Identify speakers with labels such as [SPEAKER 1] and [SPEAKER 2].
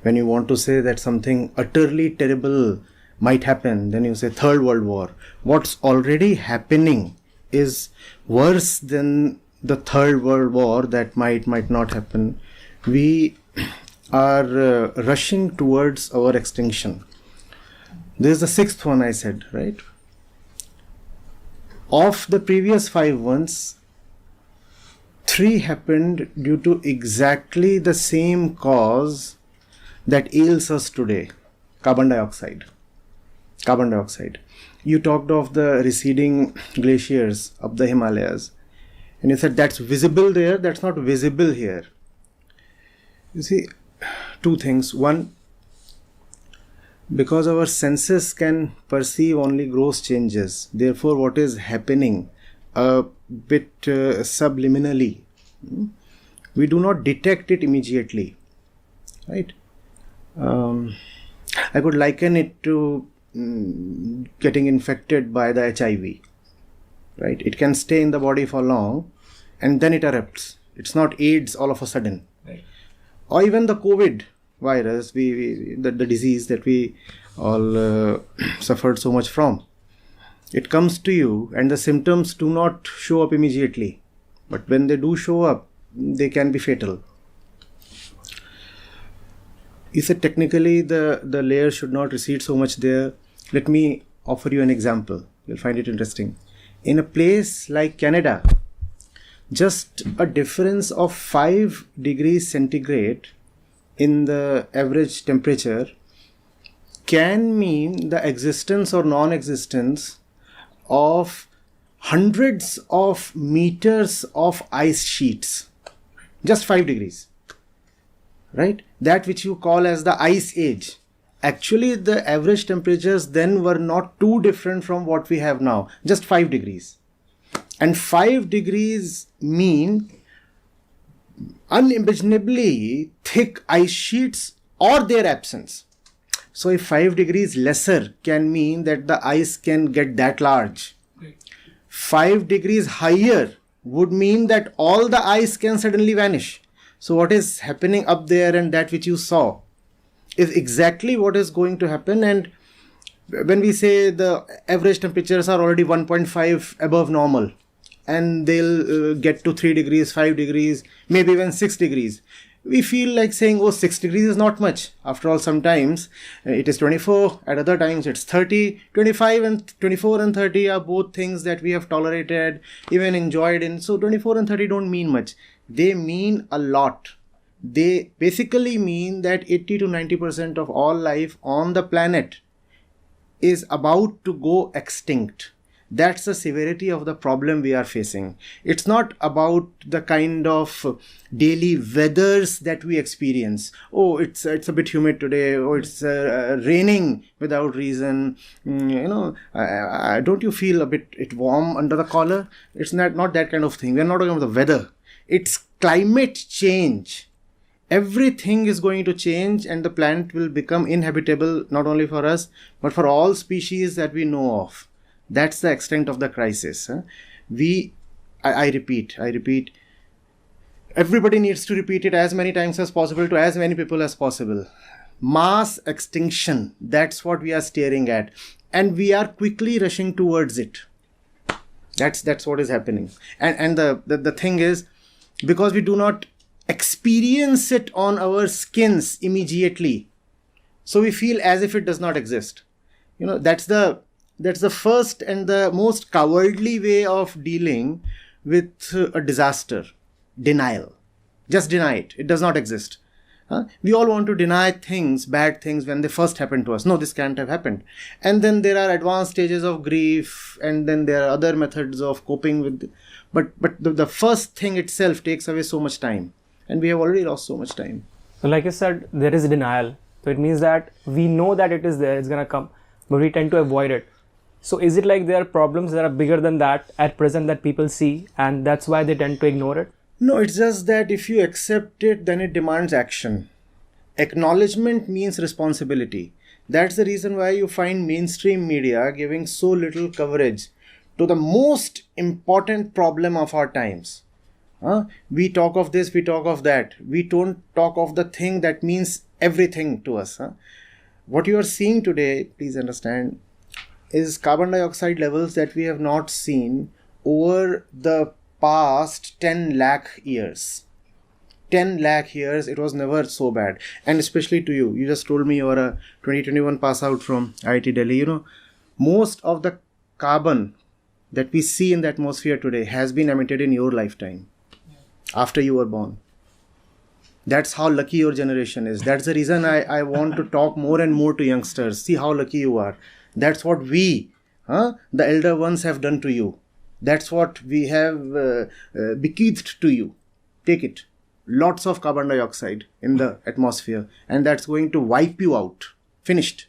[SPEAKER 1] When you want to say that something utterly terrible might happen, then you say Third World War. What's already happening is worse than the Third World War that might not happen. We are rushing towards our extinction. This is the sixth one I said, right? Of the previous 5 ones, 3 happened due to exactly the same cause that ails us today. Carbon dioxide. You talked of the receding glaciers up the Himalayas. And you said that's visible there, that's not visible here. You see, 2 things. One, because our senses can perceive only gross changes, therefore what is happening a bit subliminally, we do not detect it immediately, right? I could liken it to getting infected by the HIV, right? It can stay in the body for long and then it erupts. It's not AIDS all of a sudden. Right. Or even the COVID virus, the disease that we all suffered so much from. It comes to you and the symptoms do not show up immediately. But when they do show up, they can be fatal. You said technically the layer should not recede so much there. Let me offer you an example. You'll find it interesting. In a place like Canada, just a difference of 5 degrees centigrade in the average temperature can mean the existence or non-existence of hundreds of meters of ice sheets. Just 5 degrees. Right? That which you call as the ice age. Actually, the average temperatures then were not too different from what we have now. Just 5 degrees. And 5 degrees mean unimaginably thick ice sheets or their absence. So if 5 degrees lesser can mean that the ice can get that large. 5 degrees higher would mean that all the ice can suddenly vanish. So what is happening up there and that which you saw is exactly what is going to happen. And when we say the average temperatures are already 1.5 above normal and they'll get to 3 degrees, 5 degrees, maybe even 6 degrees. We feel like saying, oh, 6 degrees is not much. After all, sometimes it is 24, at other times it's 30, 25 and 24 and 30 are both things that we have tolerated, even enjoyed in. So 24 and 30 don't mean much. They mean a lot. They basically mean that 80 to 90% of all life on the planet is about to go extinct. That's the severity of the problem we are facing. It's not about the kind of daily weathers that we experience. Oh, it's a bit humid today. Oh, it's raining without reason. Don't you feel a bit warm under the collar? It's not that kind of thing. We're not talking about the weather. It's climate change. Everything is going to change and the planet will become inhabitable not only for us, but for all species that we know of. That's the extent of the crisis. I repeat, everybody needs to repeat it as many times as possible to as many people as possible. Mass extinction, that's what we are staring at. And we are quickly rushing towards it. That's what is happening. And the thing is, because we do not experience it on our skins immediately, so we feel as if it does not exist. That's the first and the most cowardly way of dealing with a disaster. Denial. Just deny it. It does not exist. We all want to deny things, bad things, when they first happen to us. No, this can't have happened. And then there are advanced stages of grief, and then there are other methods of coping with. But the first thing itself takes away so much time. And we have already lost so much time.
[SPEAKER 2] So like you said, there is denial. So it means that we know that it is there, it's going to come, but we tend to avoid it. So is it like there are problems that are bigger than that at present that people see, and that's why they tend to ignore it?
[SPEAKER 1] No, it's just that if you accept it, then it demands action. Acknowledgement means responsibility. That's the reason why you find mainstream media giving so little coverage to the most important problem of our times. We talk of this, we talk of that. We don't talk of the thing that means everything to us. What you are seeing today, please understand, is carbon dioxide levels that we have not seen over the past 10 lakh years. 10 lakh years, it was never so bad. And especially to you, you just told me you are a 2021 pass out from IIT Delhi. You know, most of the carbon that we see in the atmosphere today has been emitted in your lifetime, after you were born. That's how lucky your generation is. That's the reason I want to talk more and more to youngsters. See how lucky you are. That's what we, the elder ones, have done to you. That's what we have bequeathed to you. Take it. Lots of carbon dioxide in the atmosphere, and that's going to wipe you out. Finished.